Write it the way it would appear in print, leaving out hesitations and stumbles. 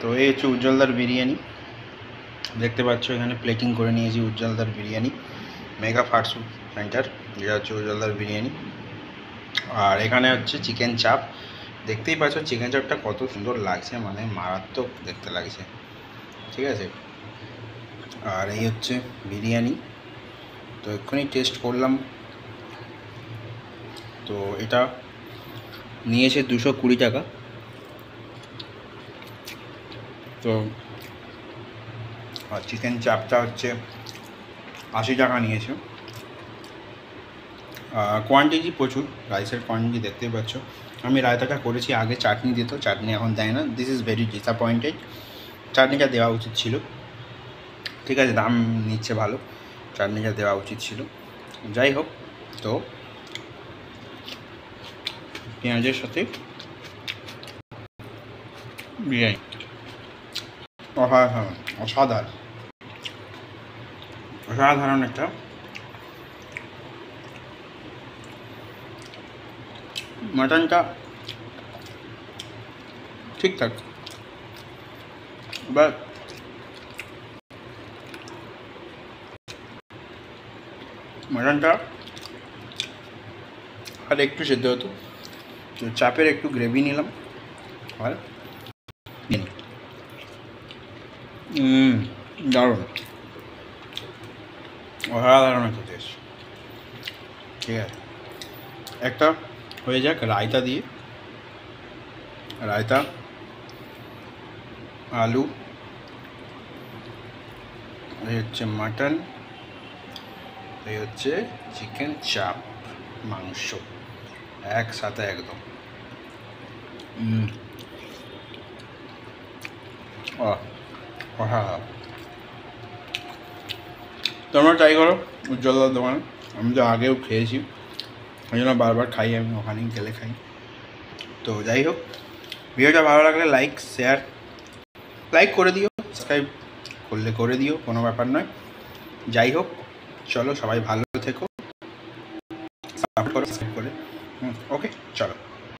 তো এই হচ্ছে উজ্জ্বলদার বিরিয়ানি, দেখতে পাচ্ছ এখানে প্লেটিং করে নিয়েছি উজ্জ্বলদার biryani, mega fast food centre, যেটা হচ্ছে উজ্জ্বলদার বিরিয়ানি। আর এখানে হচ্ছে চিকেন চাপ, দেখতেই পাচ্ছ চিকেন চাপটা কত সুন্দর লাগছে, মানে মারাত্মক দেখতে লাগছে, ঠিক আছে। আর এই হচ্ছে বিরিয়ানি, তো এক্ষুনি টেস্ট করলাম। তো এটা নিয়েছে 220 টাকা। তো আর চিকেন চাপটা হচ্ছে 80 টাকা নিয়েছে। কোয়ান্টিটি প্রচুর, রাইসের কোয়ান্টিটি দেখতেই পাচ্ছ। আমি রায়তাটা করেছি, আগে চাটনি দিত, চাটনি এখন দেয় না। দিস ইজ ভেরি ডিসঅ্যাপয়েন্টেড, চাটনিটা দেওয়া উচিত ছিল, ঠিক আছে, দাম নিচ্ছে ভালো, চাটনিটা দেওয়া উচিত ছিল। যাই হোক, তো পেঁয়াজের সাথে বিরিয়ানি অসাধারণ, অসাধারণ, অসাধারণ একটা মাটনটা ঠিকঠাক, বাট মাটনটা আর একটু সেদ্ধ হতো। তো চাপের একটু গ্রেভি নিলাম আর দারুণ, অসাধারণ একটা টেস্ট, ঠিক আছে। একটা হয়ে যাক রায়তা দিয়ে, রায়তা, আলু, এই হচ্ছে মাটন, এই হচ্ছে চিকেন চাপ, মাংস একসাথে একদম। অসাধারণ, তোমরা ট্রাই করো উজ্জ্বলদার দোকানে, আমি তো আগেও খেয়েছি, ওই জন্য বারবার খাই, আমি ওখানেই গেলে খাই। তো যাই হোক, ভিডিওটা ভালো লাগলে লাইক করে দিও, সাবস্ক্রাইব করলে করে দিও, কোনো ব্যাপার নয়। যাই হোক, চলো সবাই ভালো থেকো, সাপোর্ট করো, সাবস্ক্রাইব করে, ওকে, চলো।